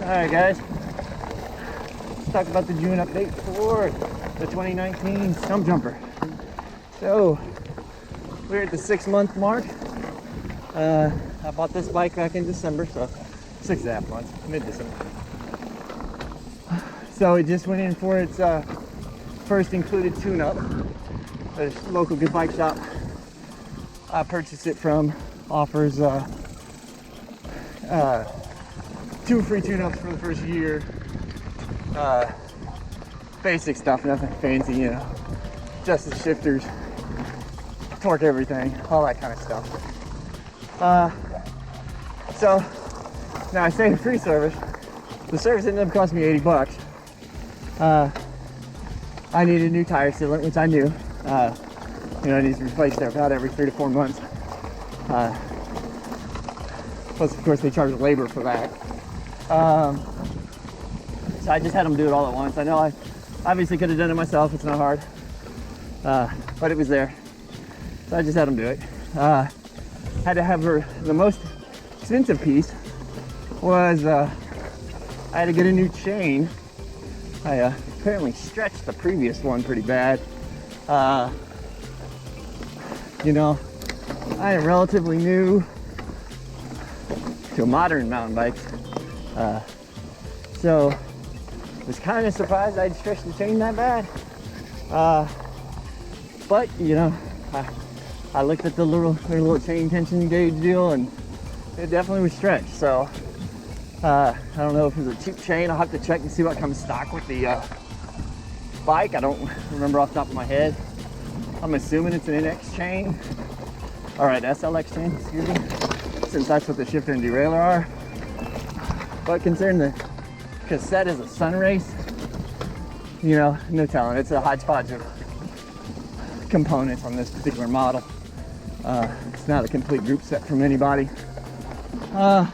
Alright guys, let's talk about the June update for the 2019 Stumpjumper. So, we're at the 6-month mark. I bought this bike back in December, so 6.5 months, mid-December. So it just went in for its first included tune-up. A local good bike shop I purchased it from offers 2 free tune-ups for the first year. Basic stuff, nothing fancy, you know. Just the shifters, torque everything, all that kind of stuff. So now I say free service. The service ended up costing me 80 bucks. I needed a new tire sealant, which I knew. You know, it needs to be replaced about every 3 to 4 months. Plus, of course, they charge labor for that. So I just had them do it all at once. I know I obviously could have done it myself. It's not hard, but it was there, so I just had them do it. Had to have the most expensive piece was I had to get a new chain. I apparently stretched the previous one pretty bad. You know, I am relatively new to modern mountain bikes, so was kind of surprised I'd stretched the chain that bad. But you know, I looked at their little chain tension gauge deal, and it definitely was stretched. So I don't know if it was a cheap chain. I'll have to check and see what comes stock with the bike. I don't remember off the top of my head. I'm assuming it's an NX chain. All right, SLX chain, excuse me, since that's what the shifter and derailleur are. But considering the cassette is a sun race, you know, no telling. It's a hodgepodge of components on this particular model. It's not a complete group set from anybody. So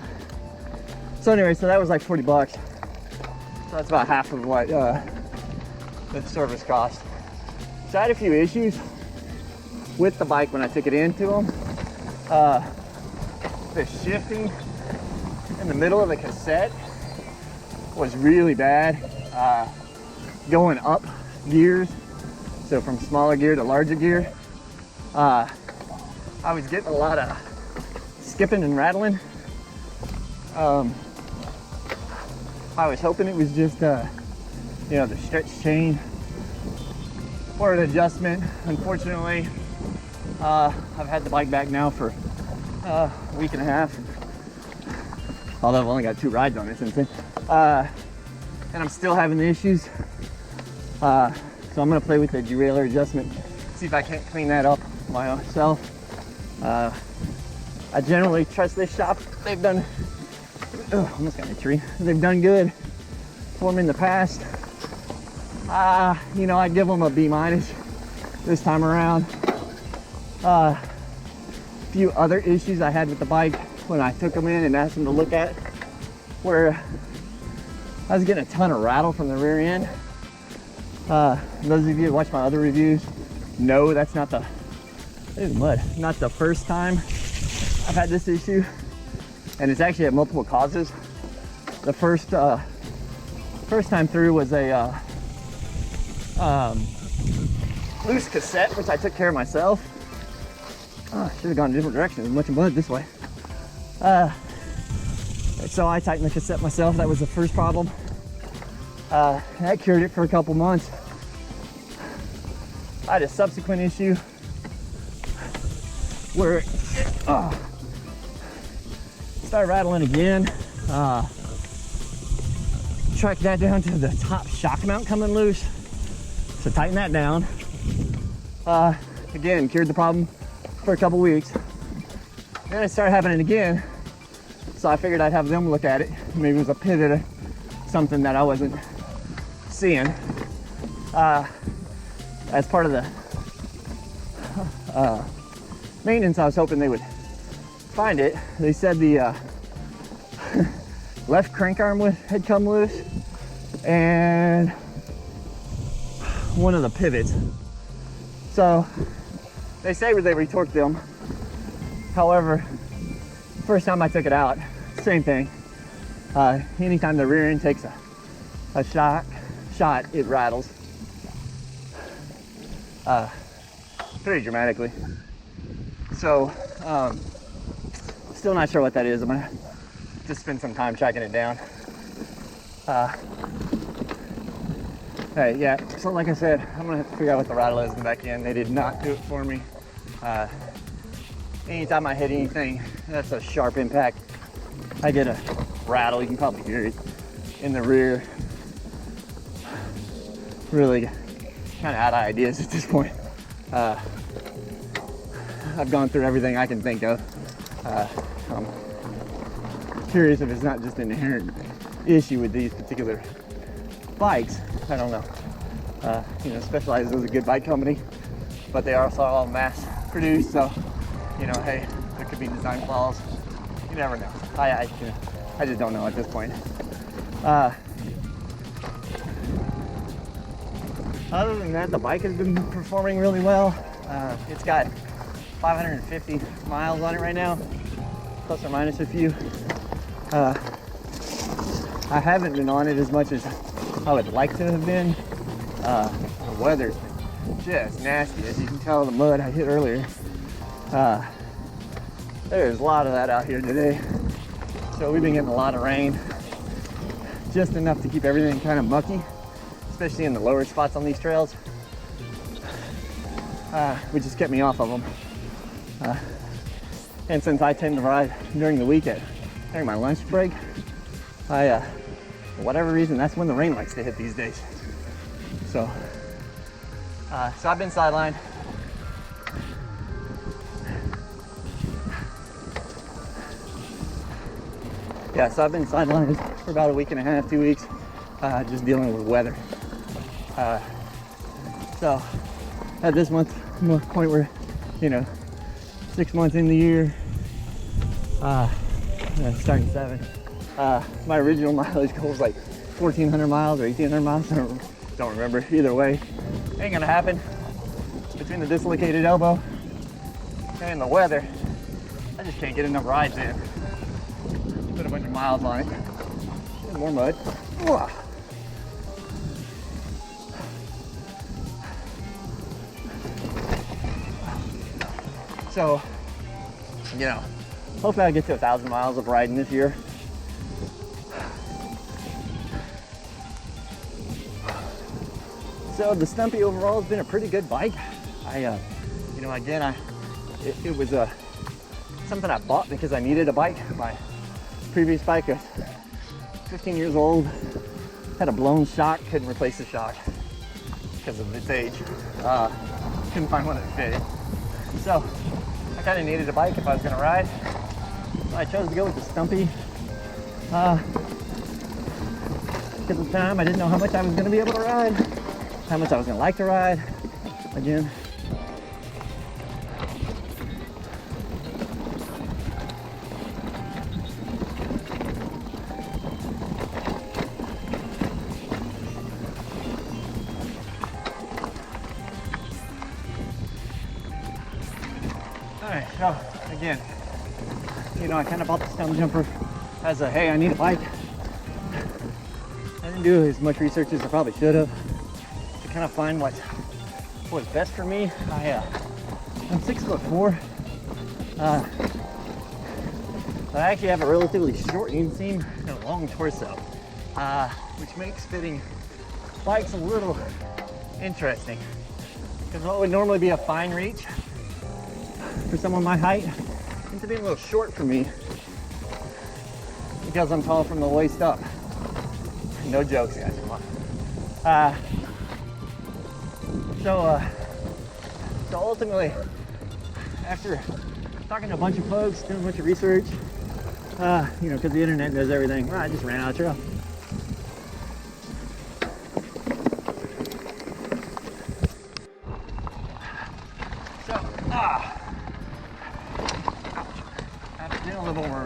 anyway, so that was like 40 bucks. So that's about half of what the service cost. So I had a few issues with the bike when I took it into them. The shifting in the middle of the cassette was really bad. Going up gears, so from smaller gear to larger gear, I was getting a lot of skipping and rattling. I was hoping it was just you know, the stretch chain or an adjustment. Unfortunately, I've had the bike back now for a week and a half, although I've only got 2 rides on it since then, and I'm still having the issues. So I'm gonna play with the derailleur adjustment, see if I can't clean that up myself. I generally trust this shop. They've done, almost got a tree. They've done good for me in the past. You know, I'd give them a B- this time around. A few other issues I had with the bike when I took them in and asked them to look at, where I was getting a ton of rattle from the rear end. Those of you who watch my other reviews know that's not the, there's mud, not the first time I've had this issue, and it's actually had multiple causes. The first time through was a loose cassette, which I took care of myself. I should have gone a different direction. There's much mud this way. So I tightened the cassette myself. That was the first problem. That cured it for a couple months. I had a subsequent issue where it started rattling again. Tracked that down to the top shock mount coming loose. So tighten that down. Again, cured the problem for a couple weeks. Then it started happening again. So I figured I'd have them look at it. Maybe it was a pivot or something that I wasn't seeing. As part of the maintenance, I was hoping they would find it. They said the left crank arm had come loose and one of the pivots. So they say they retorqued them. However, first time I took it out, same thing. Anytime the rear end takes a shot, it rattles pretty dramatically. So, still not sure what that is. I'm gonna just spend some time tracking it down. Hey, yeah, so like I said, I'm gonna have to figure out what the rattle is in the back end. They did not do it for me. Anytime I hit anything, that's a sharp impact, I get a rattle. You can probably hear it in the rear. Really kind of out of ideas at this point. I've gone through everything I can think of. I'm curious if it's not just an inherent issue with these particular bikes. I don't know. Specialized is a good bike company, but they are also all mass produced, so hey, there could be design flaws. You never know. I just don't know at this point. Other than that, the bike has been performing really well. It's got 550 miles on it right now, plus or minus a few. I haven't been on it as much as I would like to have been. The weather's been just nasty. As you can tell, the mud I hit earlier. There's a lot of that out here today. So we've been getting a lot of rain, just enough to keep everything kind of mucky, especially in the lower spots on these trails, which has kept me off of them. And since I tend to ride during the week during my lunch break, for whatever reason, that's when the rain likes to hit these days. So I've been sidelined. Yeah, so I've been sidelined for about a week and a half, 2 weeks, just dealing with weather. So at this point where, 6 months in the year, starting 7, my original mileage goal was like 1,400 miles or 1,800 miles. I don't remember. Either way, ain't gonna happen. Between the dislocated elbow and the weather, I just can't get enough rides in. Put a bunch of miles on it. And more mud. So, hopefully I get to 1,000 miles of riding this year. So the Stumpy overall has been a pretty good bike. It was something I bought because I needed a bike. My previous bike was 15 years old, had a blown shock, couldn't replace the shock because of its age. Couldn't find one that fit. So I kind of needed a bike if I was going to ride. So I chose to go with the Stumpy. Because at the time I didn't know how much I was going to be able to ride, how much I was going to like to ride. Again, so again, I kind of bought the Stumpjumper as a, hey, I need a bike. I didn't do as much research as I probably should have to kind of find what was best for me. I'm 6'4". I actually have a relatively short inseam and a long torso, which makes fitting bikes a little interesting. Because what would normally be a fine reach for someone my height ends up being a little short for me because I'm tall from the waist up. No jokes, guys. Come on. So ultimately, after talking to a bunch of folks, doing a bunch of research, because the internet does everything, I just ran out of trail.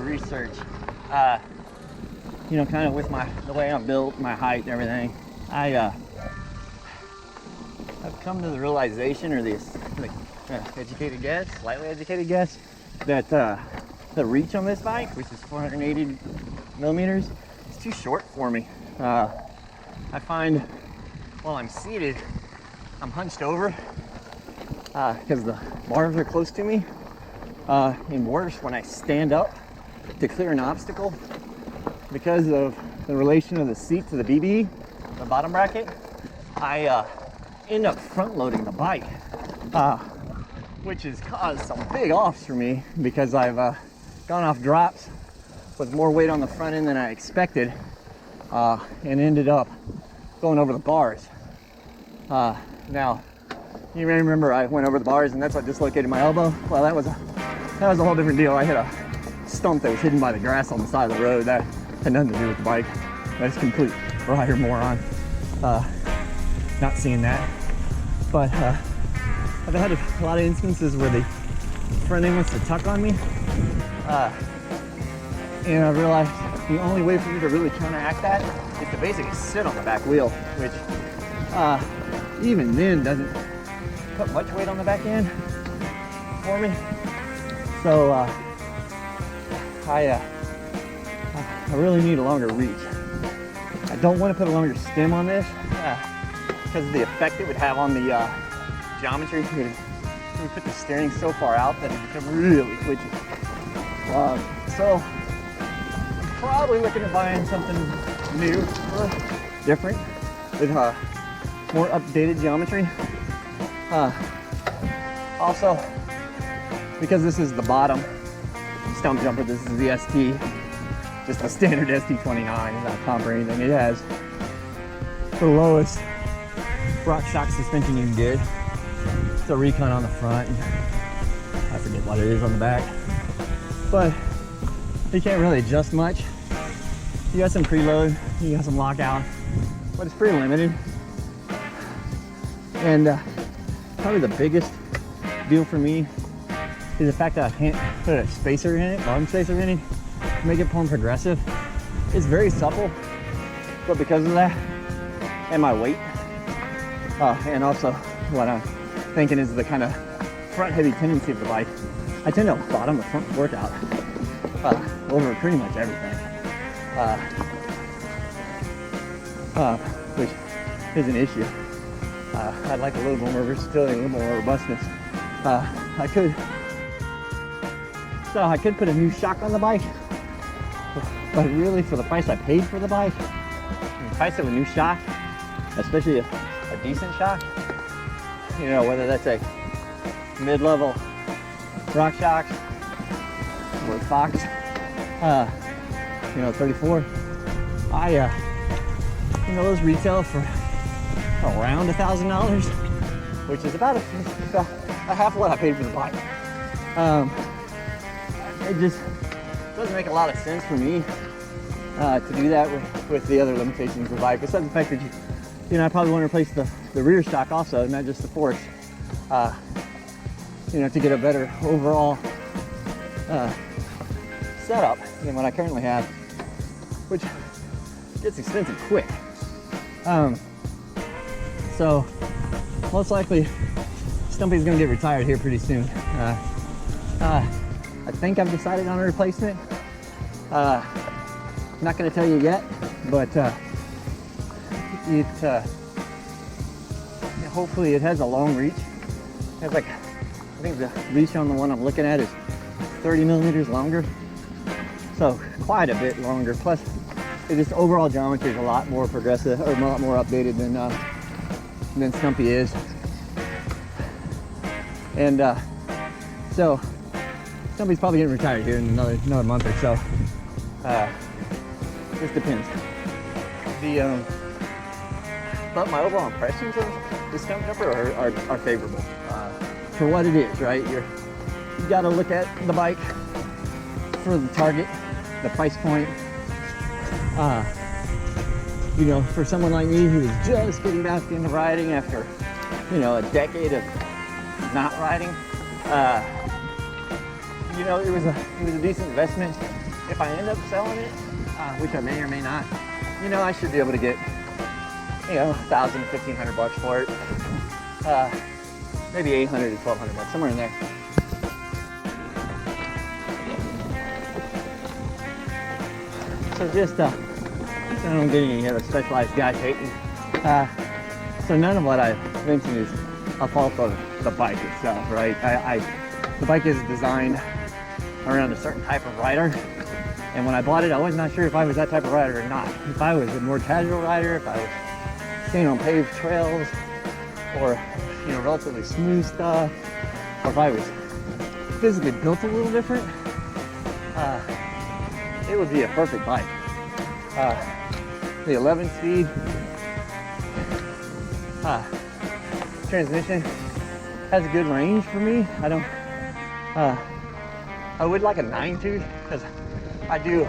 Research, kind of with the way I'm built, my height and everything, I've come to the realization, or the slightly educated guess, that the reach on this bike, which is 480 millimeters, too short for me. I find while I'm seated, I'm hunched over because the bars are close to me. And worse, when I stand up to clear an obstacle, because of the relation of the seat to the BB, the bottom bracket, I end up front loading the bike, which has caused some big offs for me because I've gone off drops with more weight on the front end than I expected, and ended up going over the bars. Now, you may remember I went over the bars and that's what dislocated my elbow. Well, that was a whole different deal. I hit a stump that was hidden by the grass on the side of the road. That had nothing to do with the bike. That's complete rider moron. Not seeing that. But I've had a lot of instances where the front end wants to tuck on me. And I realized the only way for me to really counteract that is to basically sit on the back wheel, which even then doesn't put much weight on the back end for me. So I really need a longer reach. I don't want to put a longer stem on this because of the effect it would have on the geometry. We put the steering so far out that it becomes really twitchy. So I'm probably looking at buying something new or different with more updated geometry. Also, because this is the bottom Stumpjumper, this is the ST, just the standard ST29, not comp or anything. It has the lowest rock shock suspension you can get. It's a Recon on the front, and I forget what it is on the back, but you can't really adjust much. You got some preload, you got some lockout, but it's pretty limited. And probably the biggest deal for me is the fact that I can't put a spacer in it, bottom spacer in it, to make it pull progressive. It's very supple, but because of that and my weight, and also what I'm thinking is the kind of front heavy tendency of the bike, I tend to bottom the front workout over pretty much everything, which is an issue. I'd like a little more versatility, a little more robustness. I could put a new shock on the bike, but really for the price I paid for the bike, the price of a new shock, especially a decent shock, you know, whether that's a mid-level Rock Shocks or Fox, 34, those retail for around $1,000, which is about a half what I paid for the bike. It just doesn't make a lot of sense for me to do that with the other limitations of the bike. Besides the fact that I probably want to replace the rear shock also, not just the forks, to get a better overall setup than what I currently have, which gets expensive quick. So most likely Stumpy's gonna get retired here pretty soon. I think I've decided on a replacement. I'm not gonna tell you yet, but hopefully it has a long reach. It has I think the reach on the one I'm looking at is 30 millimeters longer, so quite a bit longer. Plus, this overall geometry is a lot more progressive, or a lot more updated than Stumpy is. And so Stumpy's probably getting retired here in another month or so. Just depends. But my overall impressions of the Stumpjumper are favorable for what it is, right? You got to look at the bike for the target, the price point. For someone like me who is just getting back into riding after, a decade of not riding, it was a decent investment. If I end up selling it, which I may or may not, I should be able to get, $1,000 to $1,500 for it. Maybe $800 to $1,200, somewhere in there. So just I don't get any other specialized guy taking. So none of what I mentioned is a fault of the bike itself, right? The bike is designed around a certain type of rider, and when I bought it, I was not sure if I was that type of rider or not. If I was a more casual rider, if I was staying on paved trails, or relatively smooth stuff, or if I was physically built a little different, it would be a perfect bike. The 11-speed transmission has a good range for me. I would like a 9-tooth because I do.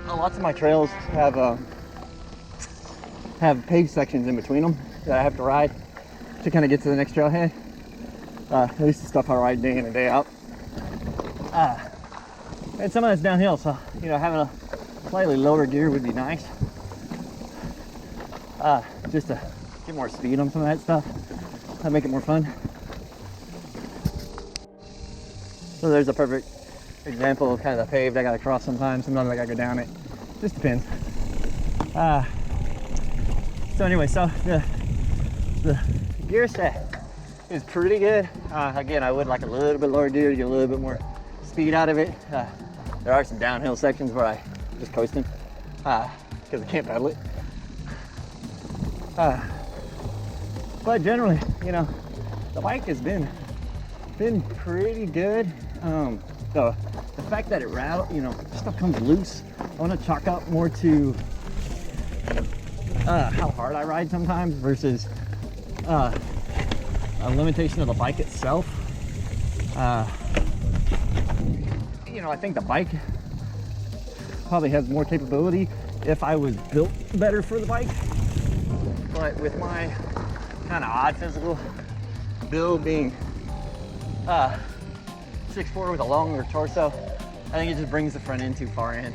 Lots of my trails have paved sections in between them that I have to ride to kind of get to the next trailhead. At least the stuff I ride day in and day out. And some of that's downhill, so having a slightly lower gear would be nice. Just to get more speed on some of that stuff. That'd make it more fun. So there's a perfect example of kind of the paved I gotta cross sometimes I gotta go down it. Just depends. So anyway, so the gear set is pretty good. Again, I would like a little bit lower gear to get a little bit more speed out of it. There are some downhill sections where I just coasting because I can't pedal it. But generally, the bike has been pretty good. The fact that it rattles, stuff comes loose, I want to chalk up more to how hard I ride sometimes versus a limitation of the bike itself. I think the bike probably has more capability if I was built better for the bike. But with my kind of odd physical build, being 6'4" with a longer torso, I think it just brings the front end too far in.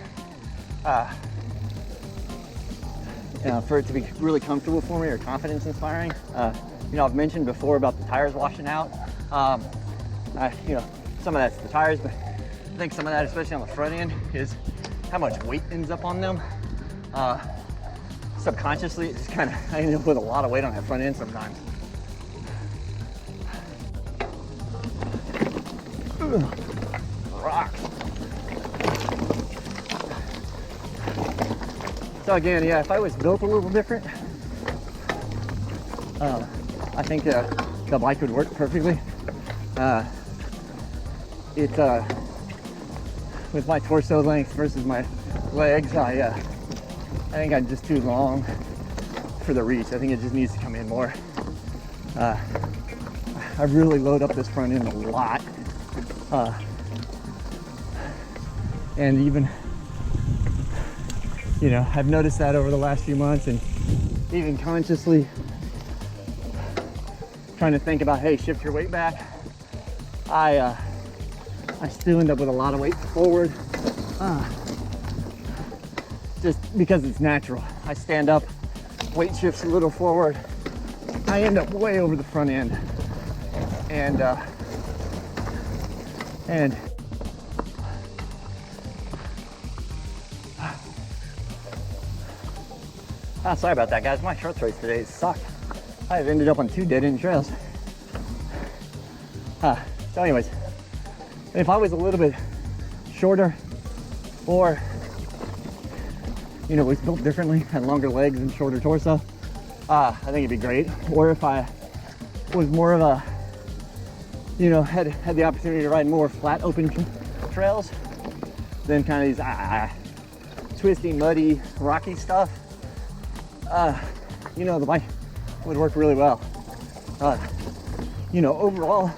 For it to be really comfortable for me or confidence inspiring. I've mentioned before about the tires washing out. Some of that's the tires, but I think some of that, especially on the front end, is how much weight ends up on them. Subconsciously, it's just I end up with a lot of weight on that front end sometimes. Rocks. So again, yeah, if I was built a little different, I think the bike would work perfectly. With my torso length versus my legs, I think I'm just too long for the reach. I think it just needs to come in more. I really load up this front end a lot. And even, I've noticed that over the last few months, and even consciously trying to think about, hey, shift your weight back. I still end up with a lot of weight forward, just because it's natural. I stand up, weight shifts a little forward, I end up way over the front end, and sorry about that, guys. My short race today sucked. I've ended up on 2 dead-end trails. So anyways, if I was a little bit shorter, or was built differently, had longer legs and shorter torso, I think it'd be great. Or if I was more of a, had the opportunity to ride more flat open trails, then kind of these twisty, muddy, rocky stuff, the bike would work really well. Overall,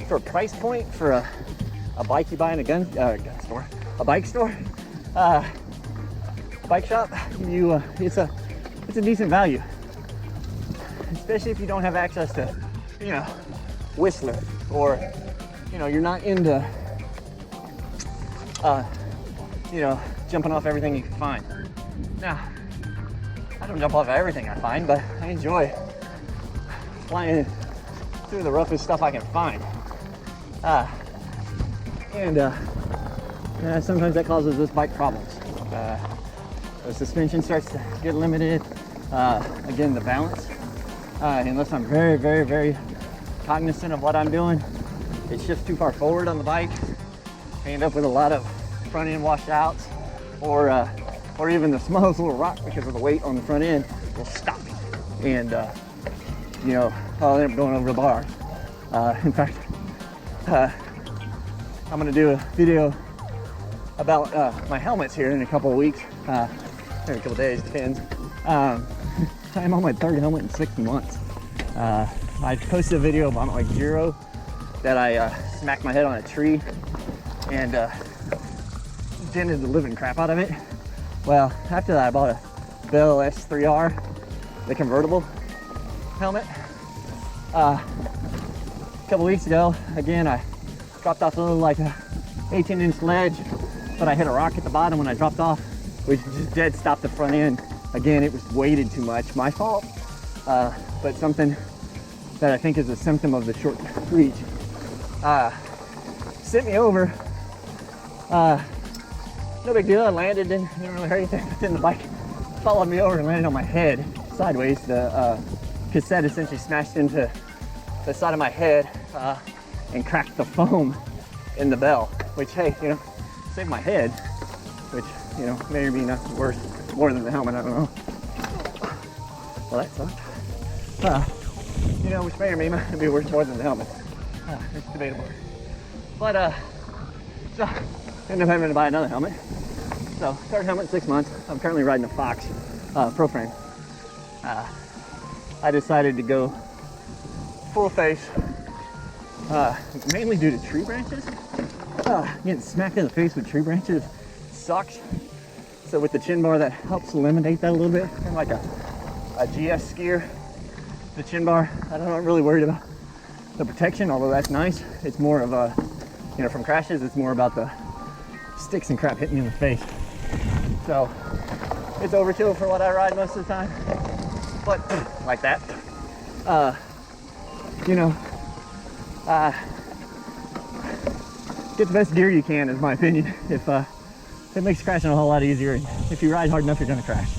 for a price point for a bike you buy in a gun store, a bike store, bike shop, it's a decent value, especially if you don't have access to, Whistler, or you're not into jumping off everything you can find. Now, I don't jump off everything I find, but I enjoy flying through the roughest stuff I can find. sometimes that causes this bike problems. The suspension starts to get limited. Again, the balance. Unless I'm very, very, very cognizant of what I'm doing, it shifts too far forward on the bike. I end up with a lot of front end washouts, or even the smallest little rock, because of the weight on the front end, will stop me. And you know, I'll end up going over the bar. In fact, I'm gonna do a video about my helmets here in a couple of weeks, maybe a couple of days, depends. I'm on my third helmet in 6 months. I posted a video about my Giro that I smacked my head on a tree and dented the living crap out of it. Well, after that I bought a Bell S3R, the convertible helmet. A couple weeks ago, again, I dropped off a little, like a 18-inch ledge, but I hit a rock at the bottom when I dropped off, which just dead stopped the front end. Again, it was weighted too much, my fault, but something that I think is a symptom of the short reach. Sent me over, no big deal, I landed, didn't really hurt anything, but then the bike followed me over and landed on my head sideways. The cassette essentially smashed into the side of my head and cracked the foam in the bell, which, hey, you know, saved my head, which, you know, may or may not be worth more than the helmet, I don't know. Well, that sucked. You know, which may or may not be worth more than the helmet. It's debatable. But, so, ended up having to buy another helmet. So, third helmet in 6 months. I'm currently riding a Fox Pro Frame. I decided to go full face, mainly due to tree branches. Getting smacked in the face with tree branches sucks. So with the chin bar, that helps eliminate that a little bit. Kind of like a GS skier. The chin bar, I'm not really worried about the protection, although that's nice. It's more of a, you know, from crashes, it's more about the sticks and crap hitting me in the face. So it's overkill for what I ride most of the time. But like that, you know, get the best gear you can, is my opinion. If it makes crashing a whole lot easier, and if you ride hard enough, you're gonna crash.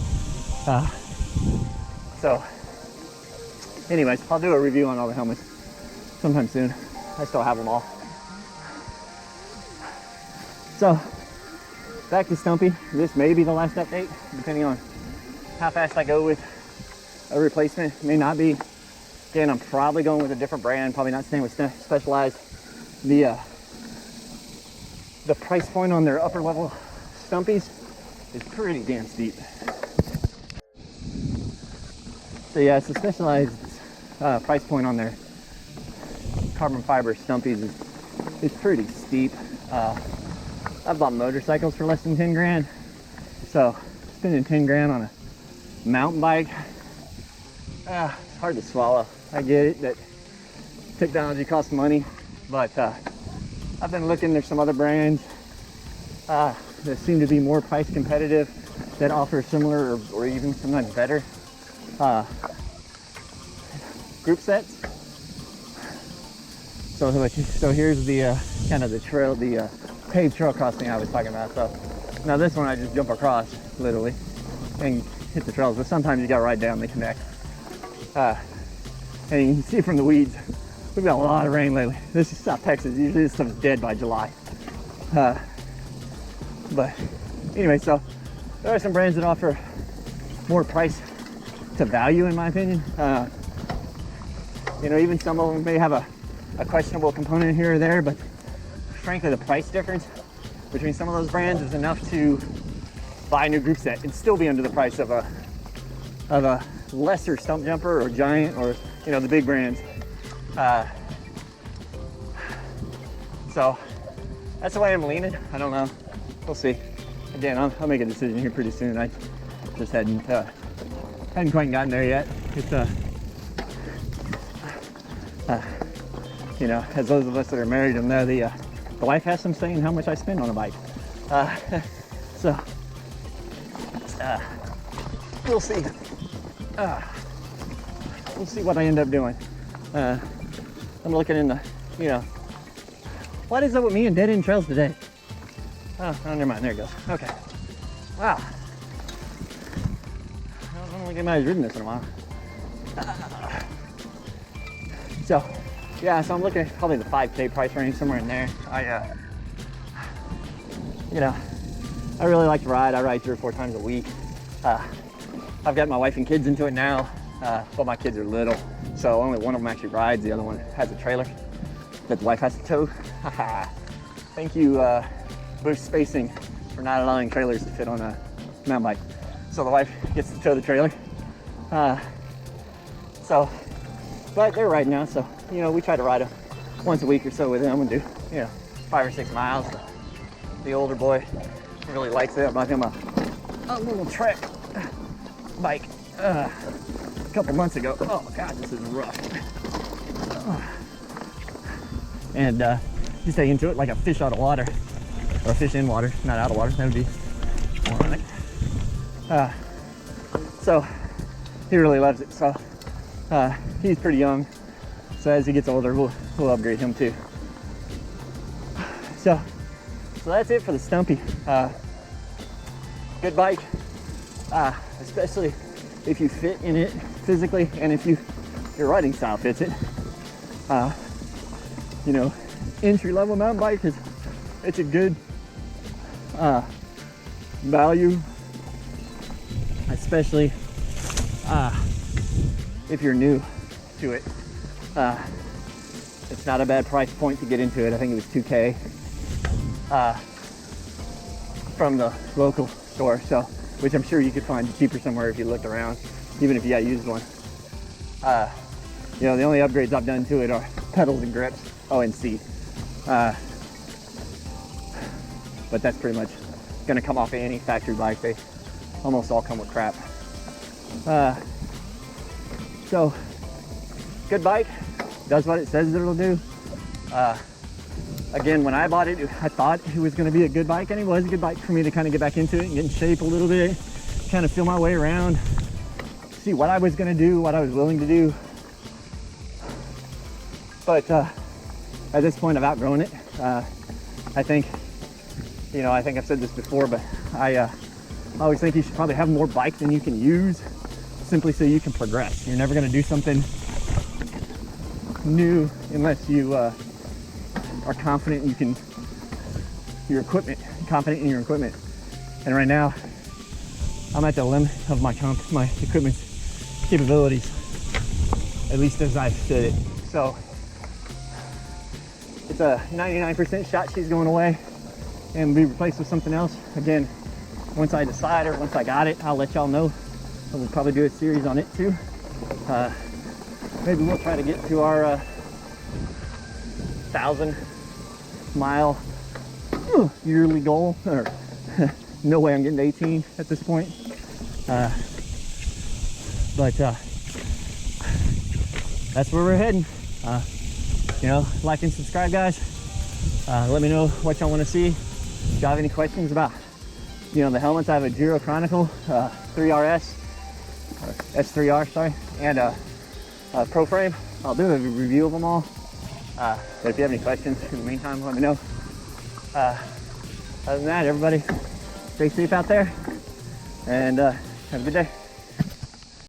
So, anyways, I'll do a review on all the helmets sometime soon. I still have them all. So, back to Stumpy. This may be the last update, depending on how fast I go with a replacement. It may not be. Again, I'm probably going with a different brand, probably not staying with Specialized. The price point on their upper level Stumpies is pretty damn steep. So yeah, it's a Specialized price point on their carbon fiber Stumpies is pretty steep. I've bought motorcycles for less than 10 grand. So spending 10 grand on a mountain bike, it's hard to swallow. I get it that technology costs money, but I've been looking, there's some other brands that seem to be more price competitive, that offer similar or even sometimes better group sets. So here's the kind of the trail, the paved trail crossing I was talking about. So now this one I just jump across literally and hit the trails, but sometimes you gotta ride down, they connect. And you can see from the weeds, we've got a lot of rain lately. This is South Texas. Usually this stuff's dead by July. But anyway, so there are some brands that offer more price to value, in my opinion. You know, even some of them may have a questionable component here or there, but frankly, the price difference between some of those brands is enough to buy a new group set and still be under the price of a lesser Stumpjumper or Giant, or, you know, the big brands. So that's the way I'm leaning. I don't know. We'll see. Again, I'll make a decision here pretty soon. I just hadn't quite gotten there yet. It's you know, as those of us that are married know, the wife has some say in how much I spend on a bike. So we'll see. We'll see what I end up doing. I'm looking in the, you know, what is up with me and dead end trails today? Oh, never mind. There it goes. Okay. Wow. I don't think anybody's ridden this in a while. So, yeah, so I'm looking at probably the 5K price range, somewhere in there. You know, I really like to ride. I ride 3 or 4 times a week. I've got my wife and kids into it now, but my kids are little, so only one of them actually rides. The other one has a trailer that the wife has to tow. Thank you, Bush Spacing, for not allowing trailers to fit on a mountain bike. So the wife gets to tow the trailer. But they're riding now, so, you know, we try to ride them once a week or so with them and do, you know, 5 or 6 miles. The older boy really likes it. I bought him a little Trek bike a couple months ago. Oh my God, this is rough. And he's taking to it like a fish out of water, or a fish in water, not out of water. That would be moronic. So he really loves it. So he's pretty young, so as he gets older, we'll upgrade him too. So that's it for the Stumpy. Good bike, especially if you fit in it physically, and if your riding style fits it. You know, entry-level mountain bike it's a good value, especially if you're new to it. It's not a bad price point to get into it. I think it was $2K from the local store, so, which I'm sure you could find cheaper somewhere if you looked around, even if you got used one. You know, the only upgrades I've done to it are pedals and grips, and seat. But that's pretty much gonna come off of any factory bike. They almost all come with crap. So, good bike, does what it says it'll do. Again, when I bought it, I thought it was going to be a good bike, and it was a good bike for me to kind of get back into it and get in shape a little bit, kind of feel my way around, see what I was going to do, what I was willing to do. But at this point, I've outgrown it. I think, you know, I think I've said this before, but I always think you should probably have more bike than you can use, simply so you can progress. You're never going to do something new unless you are confident confident in your equipment. And right now, I'm at the limit of my equipment's capabilities, at least as I fit it. So it's a 99% shot she's going away and be replaced with something else. Again, once I decide, or once I got it, I'll let y'all know. We'll probably do a series on it too. Maybe we'll try to get to our 1,000-mile yearly goal. Or no way I'm getting to 18 at this point. But that's where we're heading. You know, like and subscribe, guys. Let me know what y'all want to see. If y'all have any questions about, you know, the helmets, I have a Giro Chronicle 3RS, or S3R, sorry, and Pro Frame. I'll do a review of them all. But if you have any questions in the meantime, let me know. Other than that, everybody, stay safe out there, and have a good day.